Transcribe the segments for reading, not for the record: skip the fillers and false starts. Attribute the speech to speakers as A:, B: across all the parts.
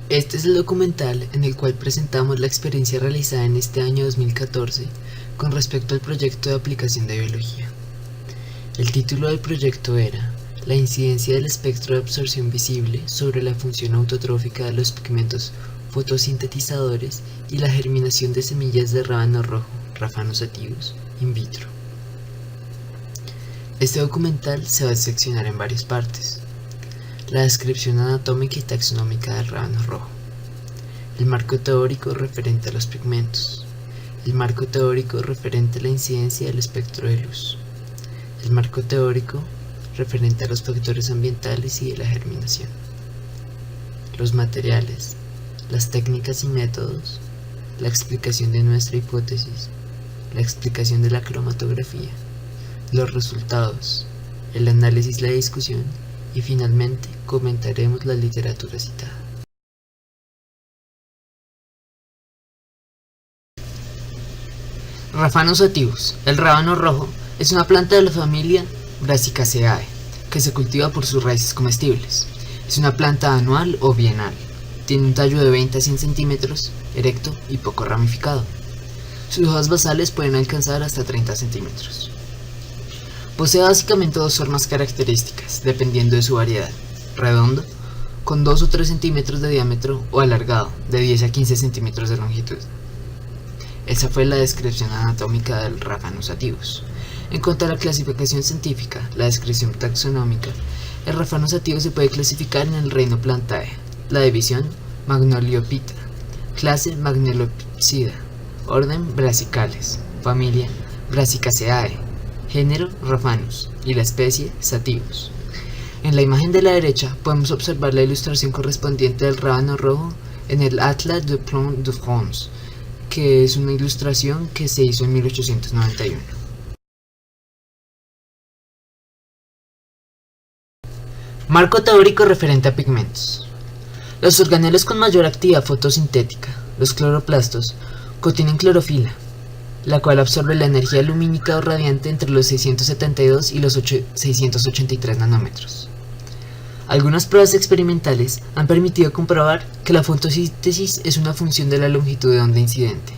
A: Este es el documental en el cual presentamos la experiencia realizada en este año 2014 con respecto al proyecto de aplicación de biología. El título del proyecto era La incidencia del espectro de absorción visible sobre la función autotrófica de los pigmentos fotosintetizadores y la germinación de semillas de rábano rojo, Raphanus sativus, in vitro. Este documental se va a seccionar en varias partes. La descripción anatómica y taxonómica del rábano rojo, el marco teórico referente a los pigmentos, el marco teórico referente a la incidencia del espectro de luz, el marco teórico referente a los factores ambientales y de la germinación, los materiales, las técnicas y métodos, la explicación de nuestra hipótesis, la explicación de la cromatografía, los resultados, el análisis y la discusión, y finalmente comentaremos la literatura citada. Raphanus sativus, el rábano rojo, es una planta de la familia Brassicaceae, que se cultiva por sus raíces comestibles. Es una planta anual o bienal. Tiene un tallo de 20 a 100 centímetros, erecto y poco ramificado. Sus hojas basales pueden alcanzar hasta 30 centímetros. Posee básicamente dos formas características, dependiendo de su variedad: redondo, con 2 o 3 centímetros de diámetro, o alargado, de 10 a 15 centímetros de longitud. Esa fue la descripción anatómica del Raphanus sativus. En cuanto a la clasificación científica, la descripción taxonómica, el Raphanus sativus se puede clasificar en el reino Plantae, la división Magnoliophyta, clase Magnoliopsida, orden Brassicales, familia Brassicaceae, género Raphanus y la especie Sativus. En la imagen de la derecha podemos observar la ilustración correspondiente del rábano rojo en el Atlas des Plantes de France, que es una ilustración que se hizo en 1891. Marco teórico referente a pigmentos. Los organelos con mayor actividad fotosintética, los cloroplastos, contienen clorofila, la cual absorbe la energía lumínica o radiante entre los 672 y los 683 nanómetros. Algunas pruebas experimentales han permitido comprobar que la fotosíntesis es una función de la longitud de onda incidente.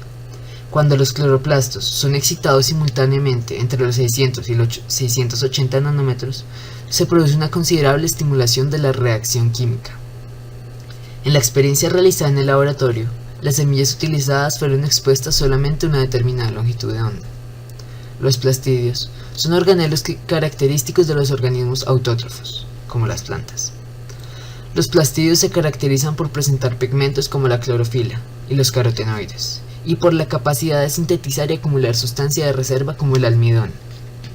A: Cuando los cloroplastos son excitados simultáneamente entre los 600 y los 680 nanómetros, se produce una considerable estimulación de la reacción química. En la experiencia realizada en el laboratorio, las semillas utilizadas fueron expuestas solamente a una determinada longitud de onda. Los plastidios son organelos característicos de los organismos autótrofos, como las plantas. Los plastidios se caracterizan por presentar pigmentos como la clorofila y los carotenoides, y por la capacidad de sintetizar y acumular sustancia de reserva como el almidón,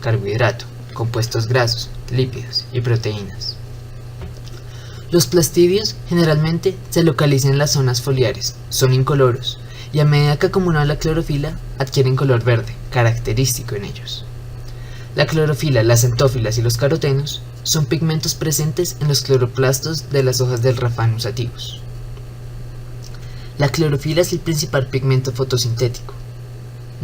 A: carbohidrato, compuestos grasos, lípidos y proteínas. Los plastidios generalmente se localizan en las zonas foliares, son incoloros, y a medida que acumulan la clorofila, adquieren color verde, característico en ellos. La clorofila, las antófilas y los carotenos son pigmentos presentes en los cloroplastos de las hojas del Raphanus sativus. La clorofila es el principal pigmento fotosintético,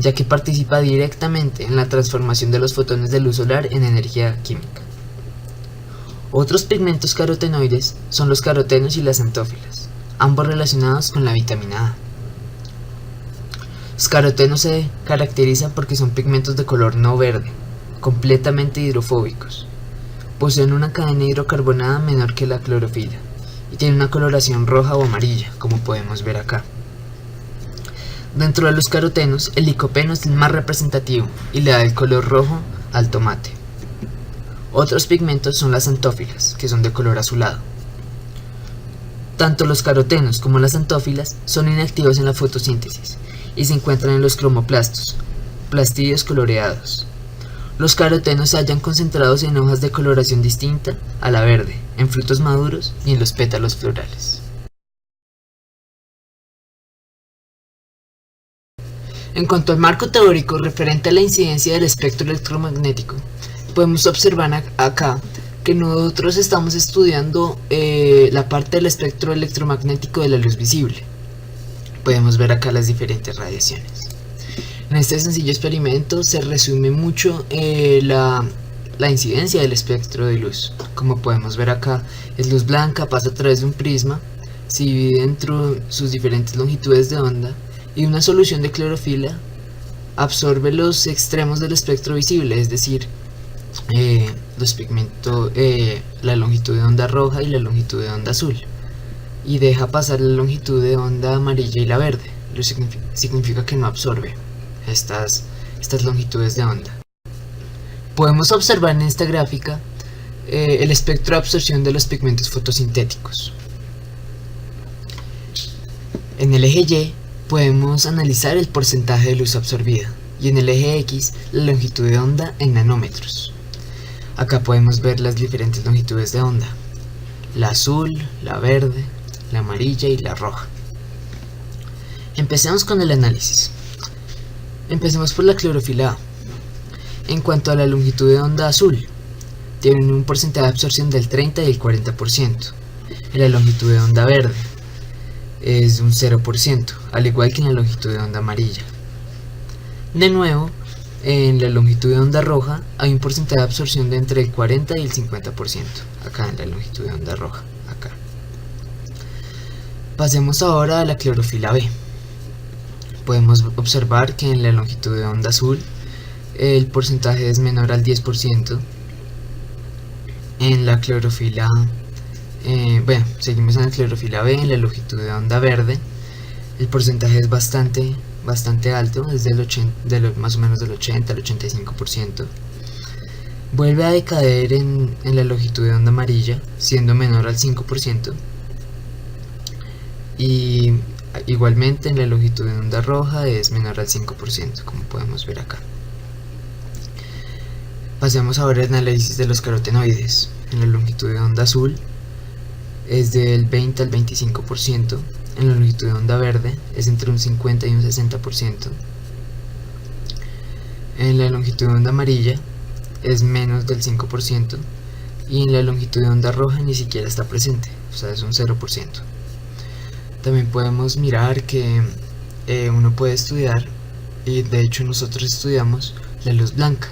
A: ya que participa directamente en la transformación de los fotones de luz solar en energía química. Otros pigmentos carotenoides son los carotenos y las antófilas, ambos relacionados con la vitamina A. Los carotenos se caracterizan porque son pigmentos de color no verde, completamente hidrofóbicos. Poseen una cadena hidrocarbonada menor que la clorofila y tienen una coloración roja o amarilla, como podemos ver acá. Dentro de los carotenos, el licopeno es el más representativo y le da el color rojo al tomate. Otros pigmentos son las antófilas, que son de color azulado. Tanto los carotenos como las antófilas son inactivos en la fotosíntesis y se encuentran en los cromoplastos, plastidios coloreados. Los carotenos se hallan concentrados en hojas de coloración distinta a la verde, en frutos maduros y en los pétalos florales. En cuanto al marco teórico referente a la incidencia del espectro electromagnético, podemos observar acá que nosotros estamos estudiando la parte del espectro electromagnético de la luz visible. Podemos ver acá las diferentes radiaciones. En este sencillo experimento se resume mucho la incidencia del espectro de luz. Como podemos ver acá, es luz blanca, pasa a través de un prisma, se divide entre sus diferentes longitudes de onda y una solución de clorofila absorbe los extremos del espectro visible, es decir, los pigmentos, la longitud de onda roja y la longitud de onda azul, y deja pasar la longitud de onda amarilla y la verde, lo que significa que no absorbe estas longitudes de onda. Podemos observar en esta gráfica el espectro de absorción de los pigmentos fotosintéticos. En el eje Y podemos analizar el porcentaje de luz absorbida y en el eje X la longitud de onda en nanómetros. Acá podemos ver las diferentes longitudes de onda: la azul, la verde, la amarilla y la roja. Empecemos con el análisis. Empecemos por la clorofila A. En cuanto a la longitud de onda azul, tiene un porcentaje de absorción del 30 y el 40%. En la longitud de onda verde es un 0%, al igual que en la longitud de onda amarilla. De nuevo, en la longitud de onda roja hay un porcentaje de absorción de entre el 40 y el 50%, acá en la longitud de onda roja, acá. Pasemos ahora a la clorofila B. Podemos observar que en la longitud de onda azul el porcentaje es menor al 10%. En la clorofila seguimos en la clorofila B. En la longitud de onda verde el porcentaje es bastante alto, es más o menos del 80 al 85%. Vuelve a decaer en la longitud de onda amarilla, siendo menor al 5%, y igualmente en la longitud de onda roja es menor al 5%, como podemos ver acá. Pasemos ahora al análisis de los carotenoides. En la longitud de onda azul es del 20 al 25%, en la longitud de onda verde es entre un 50 y un 60%, en la longitud de onda amarilla es menos del 5%, y en la longitud de onda roja ni siquiera está presente, o sea, es un 0%. También podemos mirar que uno puede estudiar, y de hecho nosotros estudiamos la luz blanca,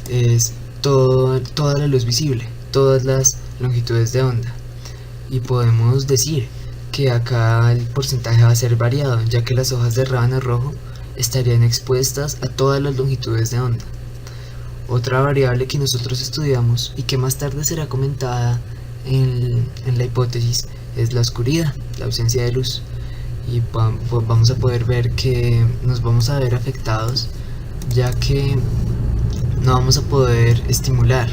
A: es toda la luz visible, todas las longitudes de onda, y podemos decir que acá el porcentaje va a ser variado, ya que las hojas de rábano rojo estarían expuestas a todas las longitudes de onda. Otra variable que nosotros estudiamos y que más tarde será comentada en la hipótesis es la oscuridad, la ausencia de luz, y vamos a poder ver que nos vamos a ver afectados, ya que no vamos a poder estimular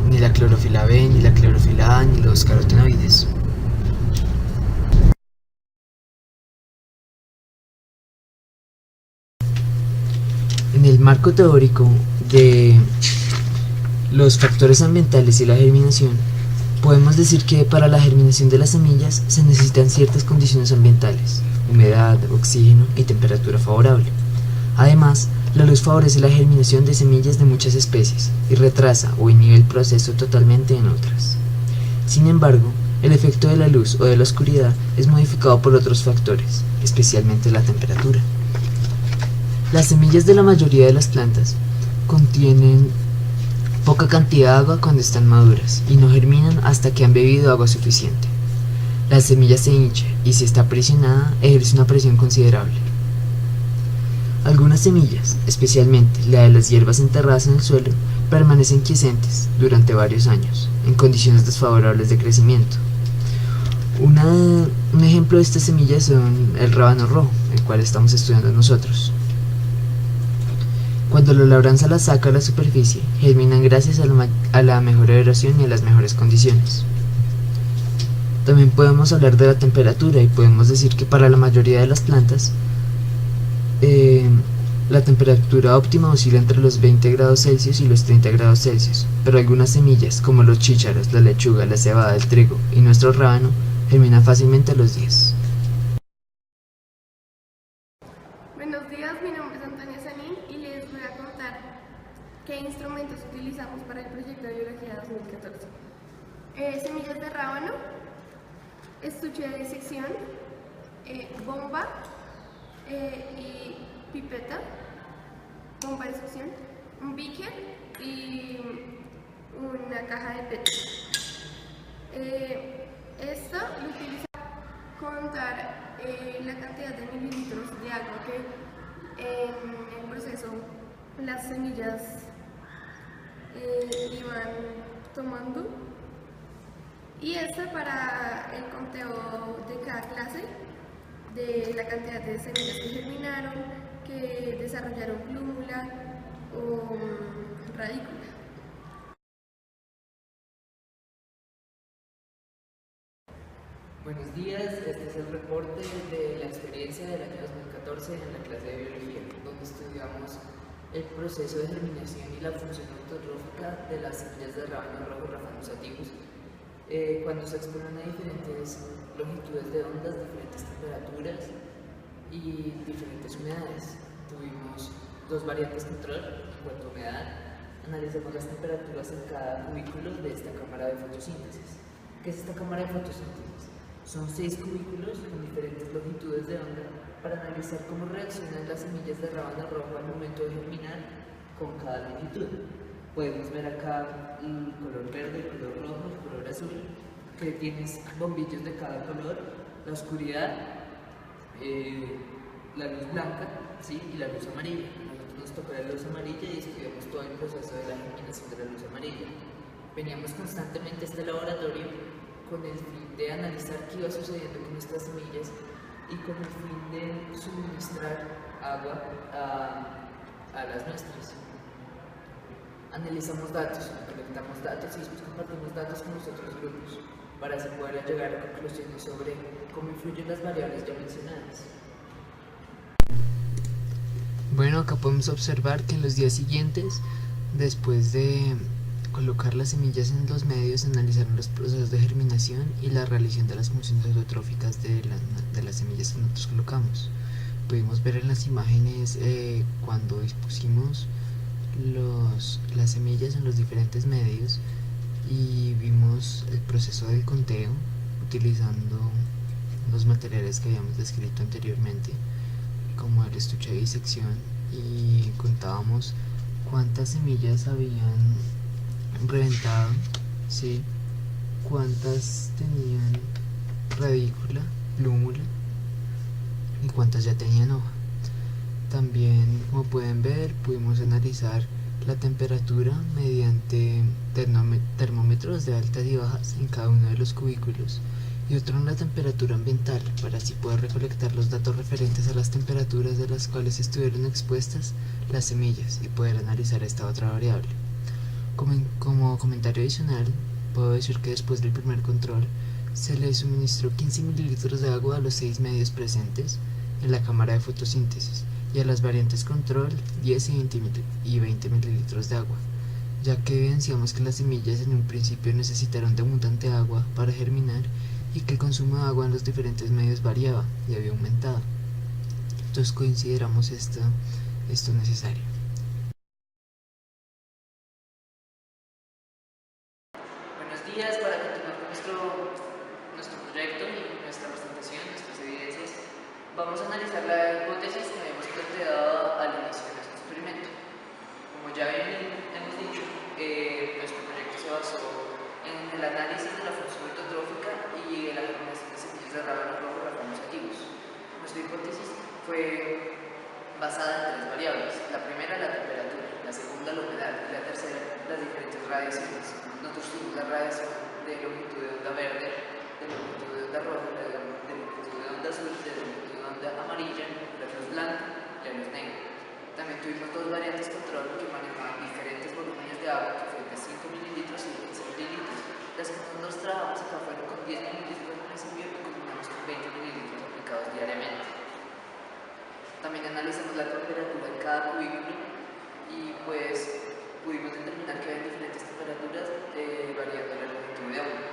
A: ni la clorofila B, ni la clorofila A, ni los carotenoides. En el marco teórico de los factores ambientales y la germinación, podemos decir que para la germinación de las semillas se necesitan ciertas condiciones ambientales: humedad, oxígeno y temperatura favorable. Además, la luz favorece la germinación de semillas de muchas especies y retrasa o inhibe el proceso totalmente en otras. Sin embargo, el efecto de la luz o de la oscuridad es modificado por otros factores, especialmente la temperatura. Las semillas de la mayoría de las plantas contienen poca cantidad de agua cuando están maduras y no germinan hasta que han bebido agua suficiente. La semilla se hincha y, si está presionada, ejerce una presión considerable. Algunas semillas, especialmente la de las hierbas enterradas en el suelo, permanecen quiescentes durante varios años, en condiciones desfavorables de crecimiento. Un ejemplo de estas semillas son el rábano rojo, el cual estamos estudiando nosotros. Cuando la labranza las saca a la superficie, germinan gracias a la mejor aeración y a las mejores condiciones. También podemos hablar de la temperatura y podemos decir que para la mayoría de las plantas la temperatura óptima oscila entre los 20 grados Celsius y los 30 grados Celsius, pero algunas semillas, como los chícharos, la lechuga, la cebada, el trigo y nuestro rábano, germinan fácilmente a los 10.
B: Buenos días, mi nombre es Antonia Sanín y les voy a contar qué instrumentos utilizamos para el proyecto de biología 2014. Semillas de rábano, estuche de disección, bomba y pipeta, bomba de succión, un beaker y una caja de PET. Esto lo utilizamos contar la cantidad de mililitros de agua que en el proceso las semillas iban tomando, y para el conteo de cada clase, de la cantidad de semillas que germinaron, que desarrollaron plúmula o radícula.
C: Buenos días, este es el reporte de la experiencia del año 2014 en la clase de biología, donde estudiamos el proceso de germinación y la función autotrófica de las semillas de rábano rojo Raphanus sativus, cuando se exponen a diferentes longitudes de ondas, diferentes temperaturas y diferentes humedades. Tuvimos dos variantes control en cuanto a humedad. Analizamos las temperaturas en cada cubículo de esta cámara de fotosíntesis. ¿Qué es esta cámara de fotosíntesis? Son 6 cubículos con diferentes longitudes de onda para analizar cómo reaccionan las semillas de rábano rojo al momento de germinar con cada longitud. Podemos ver acá el color verde, el color rojo, el color azul, que tienes bombillos de cada color, la oscuridad, la luz blanca, ¿sí? Y la luz amarilla. Nosotros nos tocó la luz amarilla y estudiamos todo el proceso de la germinación de la luz amarilla. Veníamos constantemente a este laboratorio con el fin de analizar qué iba sucediendo con nuestras semillas y con el fin de suministrar agua a las nuestras. Analizamos datos, colectamos datos y después compartimos datos con los otros grupos para así poder llegar a conclusiones sobre cómo influyen las variables ya mencionadas.
A: Bueno, acá podemos observar que en los días siguientes, después de colocar las semillas en los medios, analizaron los procesos de germinación y la realización de las funciones autotróficas de las semillas que nosotros colocamos. Pudimos ver en las imágenes cuando dispusimos las semillas en los diferentes medios y vimos el proceso del conteo utilizando los materiales que habíamos descrito anteriormente, como el estuche de disección, y contábamos cuántas semillas habían reventado, ¿sí? Cuántas tenían radícula, plúmula y cuántas ya tenían hoja. También, como pueden ver, pudimos analizar la temperatura mediante termómetros de altas y bajas en cada uno de los cubículos, y otro en la temperatura ambiental, para así poder recolectar los datos referentes a las temperaturas de las cuales estuvieron expuestas las semillas y poder analizar esta otra variable. Como comentario adicional, puedo decir que después del primer control se le suministró 15 mililitros de agua a los 6 medios presentes en la cámara de fotosíntesis, y a las variantes control 10 y 20 mililitros de agua, ya que evidenciamos que las semillas en un principio necesitaron de abundante agua para germinar y que el consumo de agua en los diferentes medios variaba y había aumentado. Entonces consideramos esto necesario.
C: Buenos días, para continuar con nuestro proyecto y nuestra presentación, nuestras evidencias, vamos a analizar la hipótesis que habíamos planteado al inicio de nuestro experimento. Como ya hemos dicho, nuestro proyecto se basó en el análisis de la función autotrófica y la germinación de semillas de rábano rojo Raphanus sativus. Nuestra hipótesis fue basada en 3 variables: la primera, la temperatura; la segunda, la humedad; y la tercera, las diferentes radiaciones. Nosotros tuvimos la radiación de longitud de onda verde, de longitud de onda roja, de longitud de onda azul, de longitud de onda amarilla, la luz blanca y la luz negra. También tuvimos 2 variantes control que manejaban diferentes volúmenes de agua, que fue de 5 mililitros y 15 mililitros. Las que nos trabajamos acá fueron con 10 mililitros de principio y combinamos con 20 mililitros aplicados diariamente. También analizamos la temperatura en cada cubículo y pues pudimos determinar que había diferentes temperaturas variando la longitud de onda.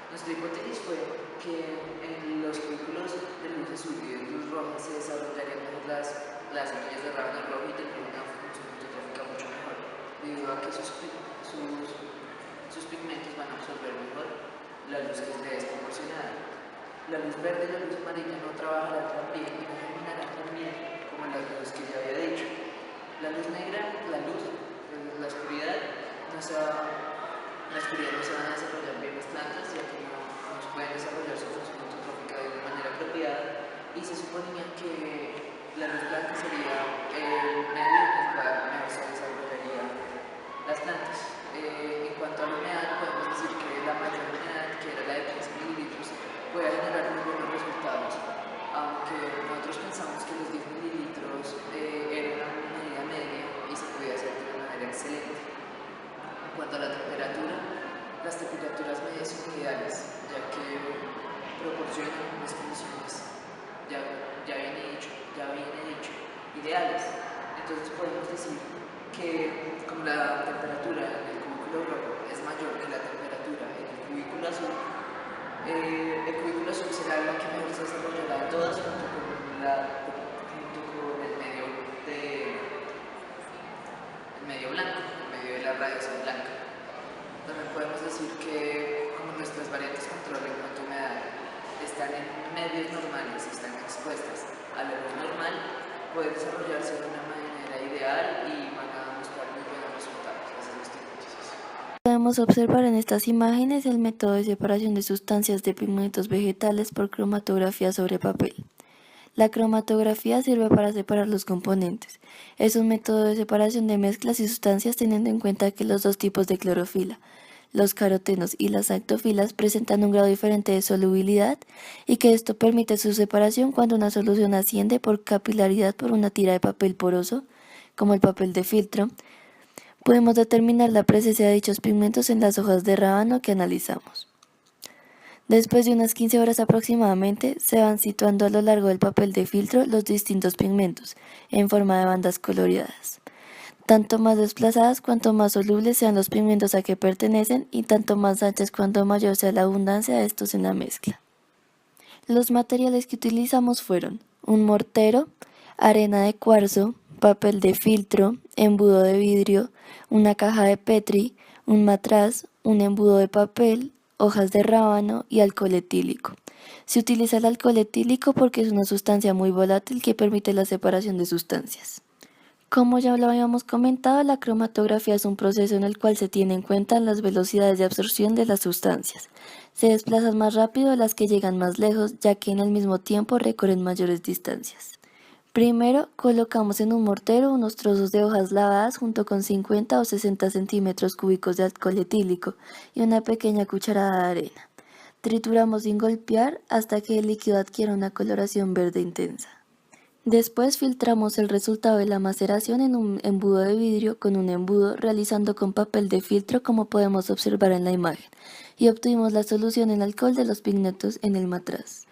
C: Nuestra hipótesis fue que en los cubículos de luz azul y de luz roja se desarrollarían las semillas de rábano rojo y tendrían una función autotrófica mucho mejor, debido a que sus pigmentos van a absorber mejor la luz que es desproporcionada. La luz verde y la luz amarilla no trabajarán tan bien y no germinarán tan bien como las luz que ya había dicho. La luz negra, la oscuridad, no se van a desarrollar bien las plantas, ya que no pueden desarrollar su función autotrófica de una manera y se suponía que la luz blanca sería el medio en el cual mejor se desarrollarían las plantas. En cuanto a la humedad, podemos decir que la mayor humedad, que era la de 15 mililitros, puede generar muy buenos resultados, aunque nosotros pensamos que los 10 mililitros era una medida media y se podía hacer de una manera excelente. En cuanto a la temperatura, las temperaturas medias son ideales, ya que proporcionan unas condiciones, ya viene dicho, ideales. Entonces podemos decir que como la temperatura en el cubículo rojo es mayor que la temperatura en el cubículo azul será la que mejor se desarrollará de todas junto con el medio blanco, el medio de la radiación blanca. También podemos decir que como nuestras variantes control en cuanto a humedad están en medios normales, están expuestas a la luz normal, puede desarrollarse de una manera ideal y van a mostrar muy buenos resultados. Esa es nuestra hipótesis.
D: Podemos observar en estas imágenes el método de separación de sustancias de pigmentos vegetales por cromatografía sobre papel. La cromatografía sirve para separar los componentes. Es un método de separación de mezclas y sustancias teniendo en cuenta que los dos tipos de clorofila, los carotenos y las actofilas, presentan un grado diferente de solubilidad y que esto permite su separación cuando una solución asciende por capilaridad por una tira de papel poroso, como el papel de filtro. Podemos determinar la presencia de dichos pigmentos en las hojas de rábano que analizamos. Después de unas 15 horas aproximadamente, se van situando a lo largo del papel de filtro los distintos pigmentos, en forma de bandas coloreadas. Tanto más desplazadas cuanto más solubles sean los pigmentos a que pertenecen y tanto más anchas cuanto mayor sea la abundancia de estos en la mezcla. Los materiales que utilizamos fueron un mortero, arena de cuarzo, papel de filtro, embudo de vidrio, una caja de Petri, un matraz, un embudo de papel, hojas de rábano y alcohol etílico. Se utiliza el alcohol etílico porque es una sustancia muy volátil que permite la separación de sustancias. Como ya lo habíamos comentado, la cromatografía es un proceso en el cual se tiene en cuenta las velocidades de absorción de las sustancias. Se desplazan más rápido las que llegan más lejos, ya que en el mismo tiempo recorren mayores distancias. Primero, colocamos en un mortero unos trozos de hojas lavadas junto con 50 o 60 centímetros cúbicos de alcohol etílico y una pequeña cucharada de arena. Trituramos sin golpear hasta que el líquido adquiera una coloración verde intensa. Después filtramos el resultado de la maceración en un embudo de vidrio con un embudo realizando con papel de filtro como podemos observar en la imagen y obtuvimos la solución en alcohol de los pigmentos en el matraz.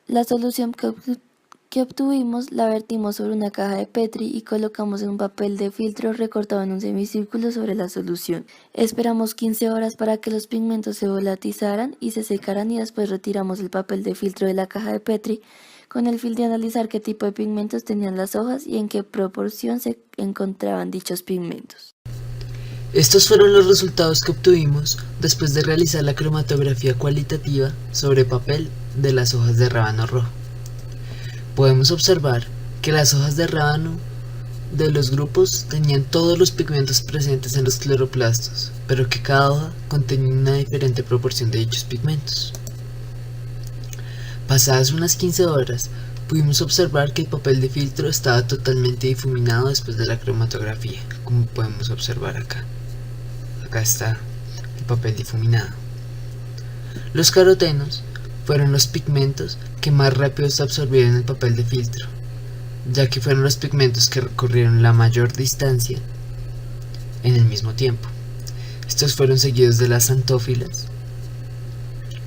D: La solución que obtuvimos la vertimos sobre una caja de Petri y colocamos en un papel de filtro recortado en un semicírculo sobre la solución. Esperamos 15 horas para que los pigmentos se volatizaran y se secaran y después retiramos el papel de filtro de la caja de Petri con el fin de analizar qué tipo de pigmentos tenían las hojas y en qué proporción se encontraban dichos pigmentos.
A: Estos fueron los resultados que obtuvimos después de realizar la cromatografía cualitativa sobre papel de las hojas de rábano rojo. Podemos observar que las hojas de rábano de los grupos tenían todos los pigmentos presentes en los cloroplastos, pero que cada hoja contenía una diferente proporción de dichos pigmentos. Pasadas unas 15 horas, pudimos observar que el papel de filtro estaba totalmente difuminado después de la cromatografía, como podemos observar acá. Acá está el papel difuminado. Los carotenos fueron los pigmentos que más rápido se absorbieron en el papel de filtro, ya que fueron los pigmentos que recorrieron la mayor distancia en el mismo tiempo. Estos fueron seguidos de las xantófilas,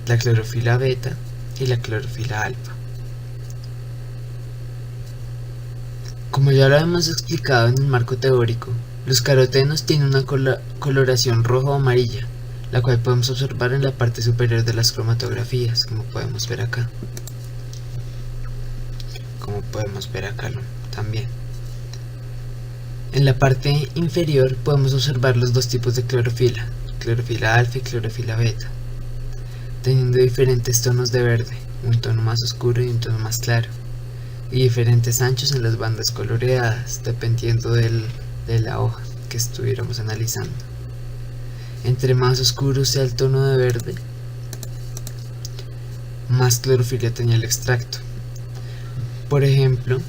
A: la clorofila beta y la clorofila alfa. Como ya lo hemos explicado en el marco teórico, los carotenos tienen una coloración roja o amarilla, la cual podemos observar en la parte superior de las cromatografías, como podemos ver acá. También. En la parte inferior podemos observar los dos tipos de clorofila, clorofila alfa y clorofila beta, teniendo diferentes tonos de verde, un tono más oscuro y un tono más claro, y diferentes anchos en las bandas coloreadas, dependiendo de la hoja que estuviéramos analizando. Entre más oscuro sea el tono de verde, más clorofila tenía el extracto. Por ejemplo,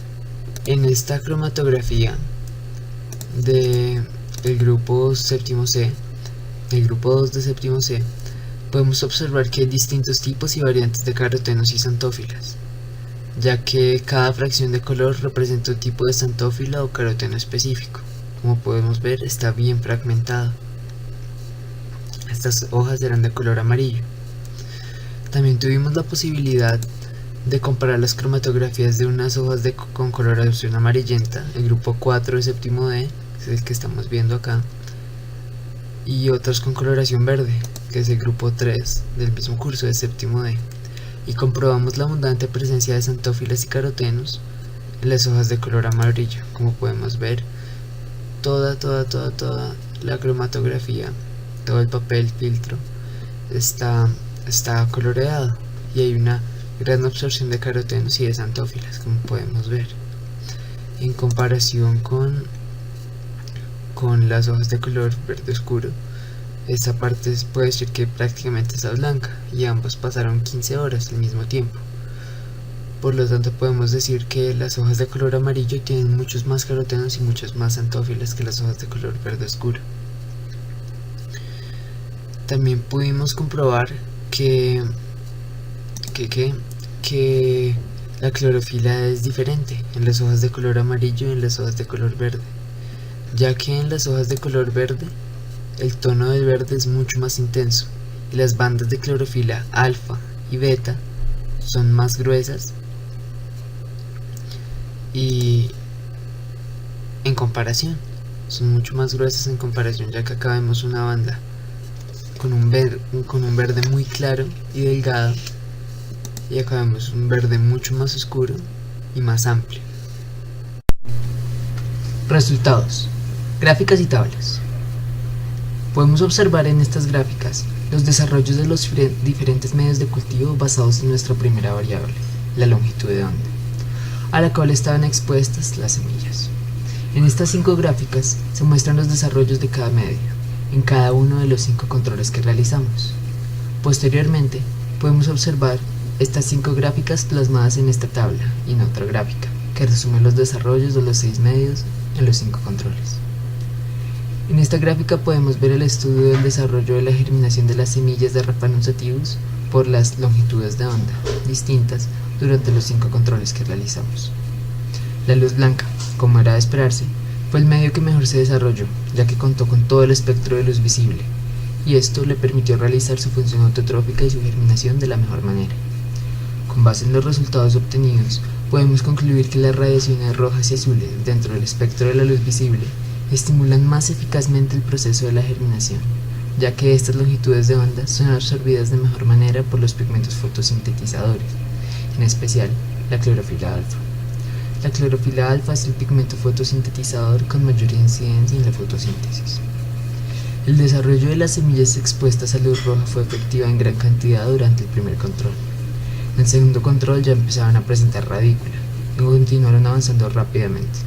A: en esta cromatografía del grupo séptimo C, el grupo 2 de séptimo C, podemos observar que hay distintos tipos y variantes de carotenos y xantófilas, ya que cada fracción de color representa un tipo de xantófila o caroteno específico. Como podemos ver, está bien fragmentado. Estas hojas eran de color amarillo. También tuvimos la posibilidad de comparar las cromatografías de unas hojas con coloración amarillenta, el grupo 4 de séptimo D, es el que estamos viendo acá, y otras con coloración verde, que es el grupo 3 del mismo curso de séptimo D, y comprobamos la abundante presencia de xantófilas y carotenos en las hojas de color amarillo. Como podemos ver, toda la cromatografía, todo el papel filtro está coloreado, y hay una gran absorción de carotenos y de xantófilas, como podemos ver. En comparación con las hojas de color verde oscuro, esta parte puede decir que prácticamente está blanca, y ambos pasaron 15 horas al mismo tiempo. Por lo tanto, podemos decir que las hojas de color amarillo tienen muchos más carotenos y muchos más xantófilas que las hojas de color verde oscuro. También pudimos comprobar que la clorofila es diferente en las hojas de color amarillo y en las hojas de color verde, ya que en las hojas de color verde el tono del verde es mucho más intenso y las bandas de clorofila alfa y beta son más gruesas, y en comparación son mucho más gruesas en comparación, ya que acá vemos una banda con un verde muy claro y delgado, y acá vemos un verde mucho más oscuro y más amplio. Resultados, gráficas y tablas. Podemos observar en estas gráficas los desarrollos de los diferentes medios de cultivo basados en nuestra primera variable, la longitud de onda, a la cual estaban expuestas las semillas. En estas 5 gráficas se muestran los desarrollos de cada medio, en cada uno de los 5 controles que realizamos. Posteriormente, podemos observar estas 5 gráficas plasmadas en esta tabla y en otra gráfica, que resume los desarrollos de los 6 medios en los 5 controles. En esta gráfica podemos ver el estudio del desarrollo de la germinación de las semillas de Raphanus sativus por las longitudes de onda distintas durante los 5 controles que realizamos. La luz blanca, como era de esperarse, fue el medio que mejor se desarrolló, ya que contó con todo el espectro de luz visible, y esto le permitió realizar su función autotrófica y su germinación de la mejor manera. Con base en los resultados obtenidos, podemos concluir que las radiaciones rojas y azules dentro del espectro de la luz visible estimulan más eficazmente el proceso de la germinación, ya que estas longitudes de onda son absorbidas de mejor manera por los pigmentos fotosintetizadores, en especial la clorofila alfa. La clorofila alfa es el pigmento fotosintetizador con mayor incidencia en la fotosíntesis. El desarrollo de las semillas expuestas a luz roja fue efectiva en gran cantidad durante el primer control. En el segundo control ya empezaban a presentar radícula y continuaron avanzando rápidamente.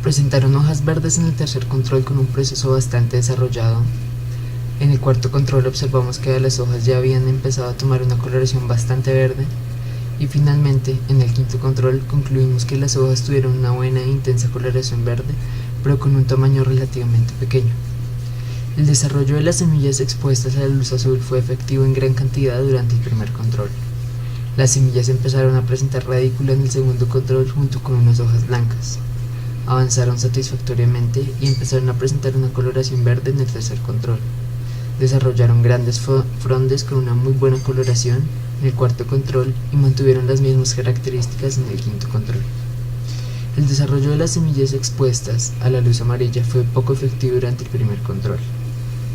A: Presentaron hojas verdes en el tercer control con un proceso bastante desarrollado. En el cuarto control observamos que las hojas ya habían empezado a tomar una coloración bastante verde, y finalmente en el quinto control concluimos que las hojas tuvieron una buena e intensa coloración verde, pero con un tamaño relativamente pequeño. El desarrollo de las semillas expuestas a la luz azul fue efectivo en gran cantidad durante el primer control. Las semillas empezaron a presentar radícula en el segundo control junto con unas hojas blancas. Avanzaron satisfactoriamente y empezaron a presentar una coloración verde en el tercer control. Desarrollaron grandes frondes con una muy buena coloración en el cuarto control y mantuvieron las mismas características en el quinto control. El desarrollo de las semillas expuestas a la luz amarilla fue poco efectivo durante el primer control.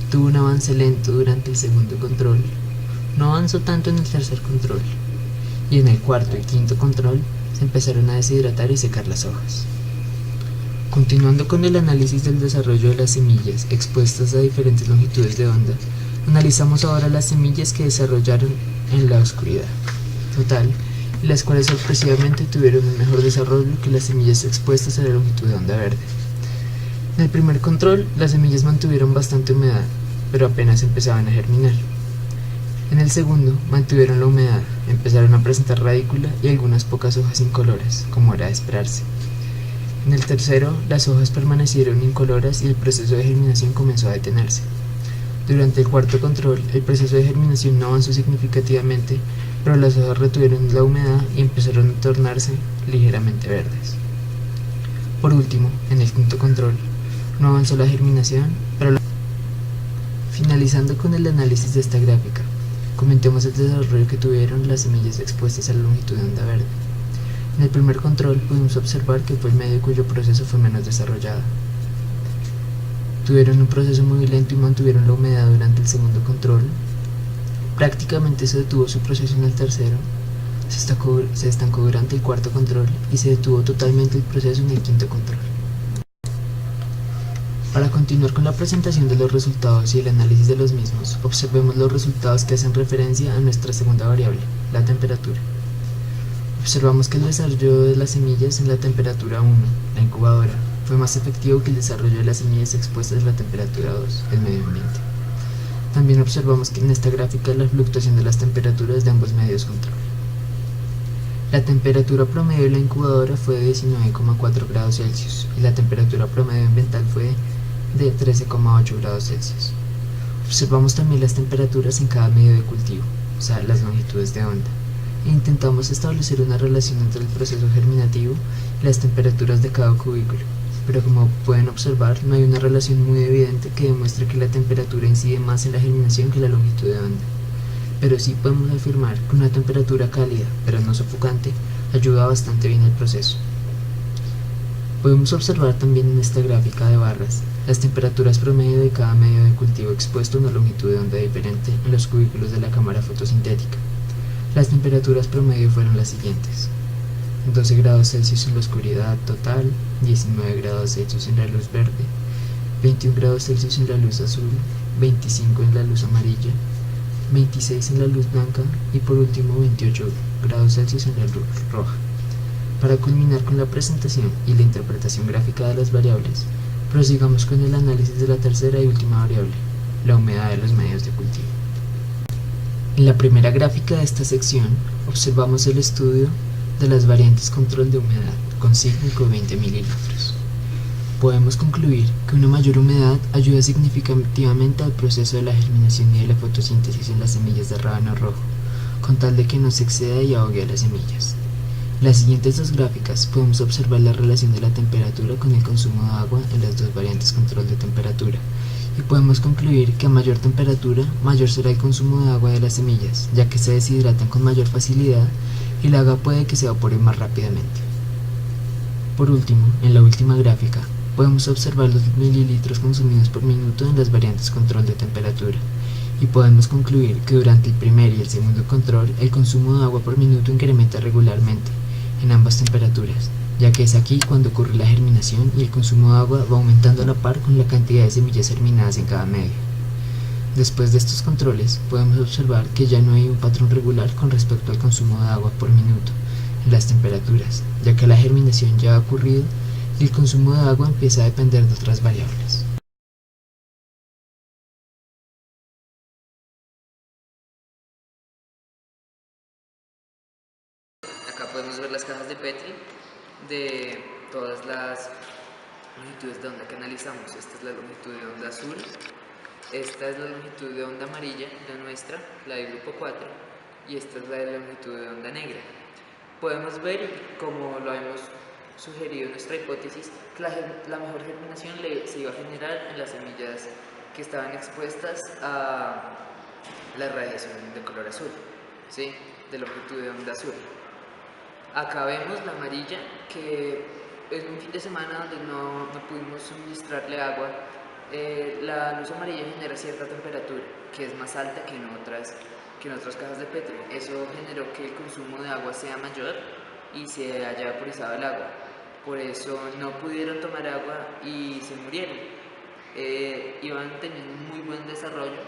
A: Tuvo un avance lento durante el segundo control, no avanzó tanto en el tercer control, y en el cuarto y quinto control se empezaron a deshidratar y secar las hojas. Continuando con el análisis del desarrollo de las semillas expuestas a diferentes longitudes de onda, analizamos ahora las semillas que desarrollaron en la oscuridad total, y las cuales sorpresivamente tuvieron un mejor desarrollo que las semillas expuestas a la longitud de onda verde. En el primer control, las semillas mantuvieron bastante humedad, pero apenas empezaban a germinar. En el segundo, mantuvieron la humedad, empezaron a presentar radícula y algunas pocas hojas incoloras, como era de esperarse. En el tercero, las hojas permanecieron incoloras y el proceso de germinación comenzó a detenerse. Durante el cuarto control, el proceso de germinación no avanzó significativamente, pero las hojas retuvieron la humedad y empezaron a tornarse ligeramente verdes. Por último, en el quinto control, no avanzó la germinación, Finalizando con el análisis de esta gráfica, comentemos el desarrollo que tuvieron las semillas expuestas a la longitud de onda verde. En el primer control pudimos observar que fue el medio cuyo proceso fue menos desarrollado. Tuvieron un proceso muy lento y mantuvieron la humedad durante el segundo control. Prácticamente se detuvo su proceso en el tercero, se estancó durante el cuarto control y se detuvo totalmente el proceso en el quinto control. Para continuar con la presentación de los resultados y el análisis de los mismos, observemos los resultados que hacen referencia a nuestra segunda variable, la temperatura. Observamos que el desarrollo de las semillas en la temperatura 1, la incubadora, fue más efectivo que el desarrollo de las semillas expuestas a la temperatura 2, el medio ambiente. También observamos que en esta gráfica la fluctuación de las temperaturas de ambos medios control. La temperatura promedio de la incubadora fue de 19,4 grados Celsius y la temperatura promedio ambiental fue de 13,8 grados Celsius. Observamos también las temperaturas en cada medio de cultivo, o sea, las longitudes de onda, e intentamos establecer una relación entre el proceso germinativo y las temperaturas de cada cubículo, pero como pueden observar, no hay una relación muy evidente que demuestre que la temperatura incide más en la germinación que la longitud de onda. Pero sí podemos afirmar que una temperatura cálida, pero no sofocante, ayuda bastante bien al proceso. Podemos observar también en esta gráfica de barras las temperaturas promedio de cada medio de cultivo expuesto a una longitud de onda diferente en los cubículos de la cámara fotosintética. Las temperaturas promedio fueron las siguientes: 12 grados Celsius en la oscuridad total, 19 grados Celsius en la luz verde, 21 grados Celsius en la luz azul, 25 en la luz amarilla, 26 en la luz blanca y por último 28 grados Celsius en la luz roja. Para culminar con la presentación y la interpretación gráfica de las variables, prosigamos con el análisis de la tercera y última variable, la humedad de los medios de cultivo. En la primera gráfica de esta sección, observamos el estudio de las variantes control de humedad con sísmico 20 mililitros. Podemos concluir que una mayor humedad ayuda significativamente al proceso de la germinación y de la fotosíntesis en las semillas de rábano rojo, con tal de que no se exceda y ahogue a las semillas. En las siguientes dos gráficas podemos observar la relación de la temperatura con el consumo de agua en las dos variantes control de temperatura, y podemos concluir que a mayor temperatura, mayor será el consumo de agua de las semillas, ya que se deshidratan con mayor facilidad y el agua puede que se evapore más rápidamente. Por último, en la última gráfica, podemos observar los mililitros consumidos por minuto en las variantes control de temperatura, y podemos concluir que durante el primer y el segundo control el consumo de agua por minuto incrementa regularmente en ambas temperaturas, ya que es aquí cuando ocurre la germinación y el consumo de agua va aumentando a la par con la cantidad de semillas germinadas en cada medio. Después de estos controles, podemos observar que ya no hay un patrón regular con respecto al consumo de agua por minuto en las temperaturas, ya que la germinación ya ha ocurrido y el consumo de agua empieza a depender de otras variables.
C: Acá podemos ver las cajas de Petri de todas las longitudes de onda que analizamos. Esta es la longitud de onda azul, esta es la longitud de onda amarilla, la nuestra, la del grupo 4, y esta es la de la longitud de onda negra. Podemos ver, como lo hemos sugerido en nuestra hipótesis, que la mejor germinación se iba a generar en las semillas que estaban expuestas a la radiación de color azul, ¿sí? De longitud de onda azul. Acá vemos la amarilla, que es un fin de semana donde no pudimos suministrarle agua. La luz amarilla genera cierta temperatura, que es más alta que en otras cajas de Petri. Eso generó que el consumo de agua sea mayor y se haya vaporizado el agua. Por eso no pudieron tomar agua y se murieron. Iban teniendo un muy buen desarrollo,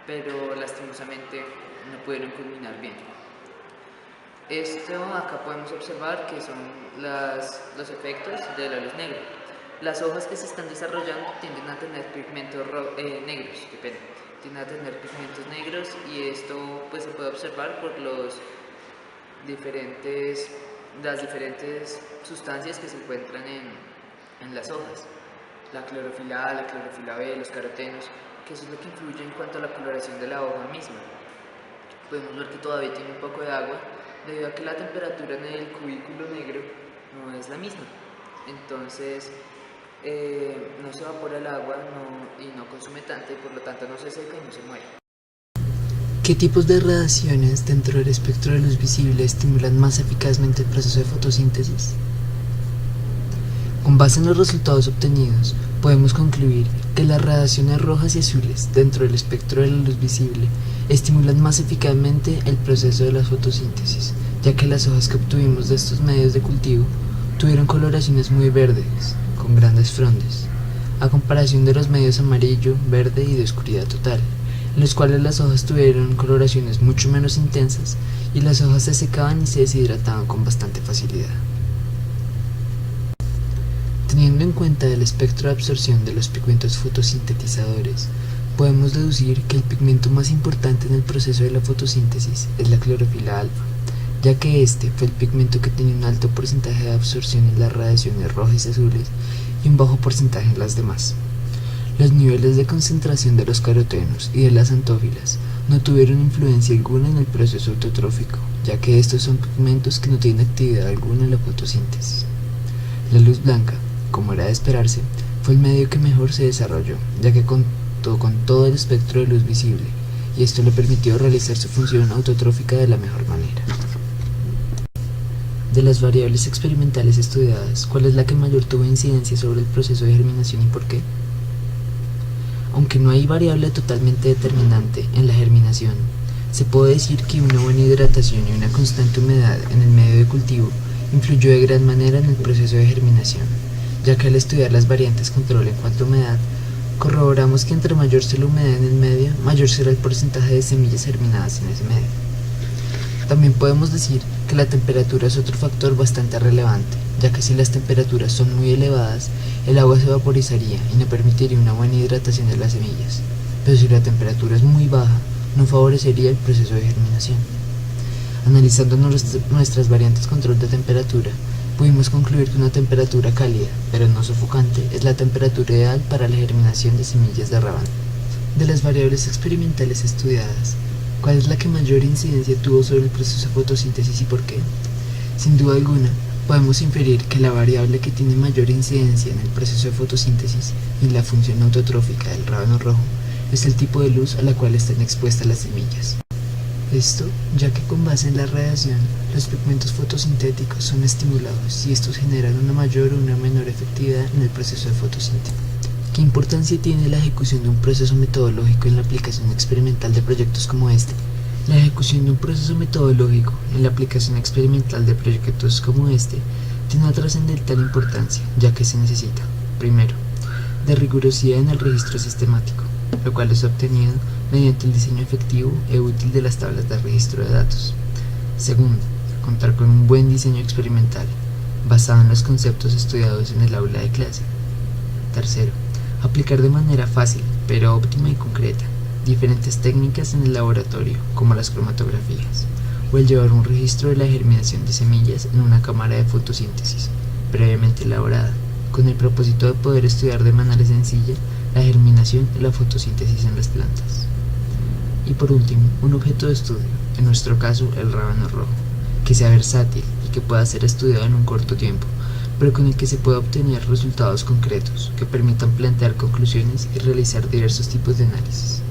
C: pero lastimosamente no pudieron culminar bien. Esto acá podemos observar que son los efectos de la luz negra. Las hojas que se están desarrollando tienden a tener pigmentos negros, tiende a tener pigmentos negros y esto pues se puede observar por las diferentes sustancias que se encuentran en las hojas. La clorofila A, la clorofila B, los carotenos, que eso es lo que influye en cuanto a la coloración de la hoja misma. Podemos ver que todavía tiene un poco de agua debido a que la temperatura en el cubículo negro no es la misma. Entonces no se evapora el agua y no consume tanto y por lo tanto no se seca y no se muere.
A: ¿Qué tipos de radiaciones dentro del espectro de luz visible estimulan más eficazmente el proceso de fotosíntesis? Con base en los resultados obtenidos, podemos concluir que las radiaciones rojas y azules dentro del espectro de la luz visible estimulan más eficazmente el proceso de la fotosíntesis, ya que las hojas que obtuvimos de estos medios de cultivo tuvieron coloraciones muy verdes, con grandes frondes, a comparación de los medios amarillo, verde y de oscuridad total, en los cuales las hojas tuvieron coloraciones mucho menos intensas y las hojas se secaban y se deshidrataban con bastante facilidad. Teniendo en cuenta el espectro de absorción de los pigmentos fotosintetizadores, podemos deducir que el pigmento más importante en el proceso de la fotosíntesis es la clorofila alfa, ya que este fue el pigmento que tenía un alto porcentaje de absorción en las radiaciones rojas y azules y un bajo porcentaje en las demás. Los niveles de concentración de los carotenos y de las antófilas no tuvieron influencia alguna en el proceso autotrófico, ya que estos son pigmentos que no tienen actividad alguna en la fotosíntesis. La luz blanca, como era de esperarse, fue el medio que mejor se desarrolló, ya que contó con todo el espectro de luz visible, y esto le permitió realizar su función autotrófica de la mejor manera. De las variables experimentales estudiadas, ¿cuál es la que mayor tuvo incidencia sobre el proceso de germinación y por qué? Aunque no hay variable totalmente determinante en la germinación, se puede decir que una buena hidratación y una constante humedad en el medio de cultivo influyó de gran manera en el proceso de germinación, ya que al estudiar las variantes control en cuanto a humedad, corroboramos que entre mayor sea la humedad en el medio, mayor será el porcentaje de semillas germinadas en ese medio. También podemos decir que la temperatura es otro factor bastante relevante, ya que si las temperaturas son muy elevadas, el agua se vaporizaría y no permitiría una buena hidratación de las semillas, pero si la temperatura es muy baja, no favorecería el proceso de germinación. Analizando nuestras variantes control de temperatura, pudimos concluir que una temperatura cálida, pero no sofocante, es la temperatura ideal para la germinación de semillas de rábano. De las variables experimentales estudiadas, ¿cuál es la que mayor incidencia tuvo sobre el proceso de fotosíntesis y por qué? Sin duda alguna, podemos inferir que la variable que tiene mayor incidencia en el proceso de fotosíntesis y en la función autotrófica del rábano rojo es el tipo de luz a la cual están expuestas las semillas. Esto, ya que con base en la radiación, los pigmentos fotosintéticos son estimulados y estos generan una mayor o una menor efectividad en el proceso de fotosíntesis. ¿Qué importancia tiene la ejecución de un proceso metodológico en la aplicación experimental de proyectos como este? La ejecución de un proceso metodológico en la aplicación experimental de proyectos como este tiene una trascendental importancia, ya que se necesita, primero, de rigurosidad en el registro sistemático, lo cual es obtenido mediante el diseño efectivo e útil de las tablas de registro de datos. Segundo, contar con un buen diseño experimental, basado en los conceptos estudiados en el aula de clase. Tercero, aplicar de manera fácil, pero óptima y concreta, diferentes técnicas en el laboratorio, como las cromatografías, o el llevar un registro de la germinación de semillas en una cámara de fotosíntesis, previamente elaborada, con el propósito de poder estudiar de manera sencilla la germinación y la fotosíntesis en las plantas. Y por último, un objeto de estudio, en nuestro caso el rábano rojo, que sea versátil y que pueda ser estudiado en un corto tiempo, pero con el que se pueda obtener resultados concretos que permitan plantear conclusiones y realizar diversos tipos de análisis.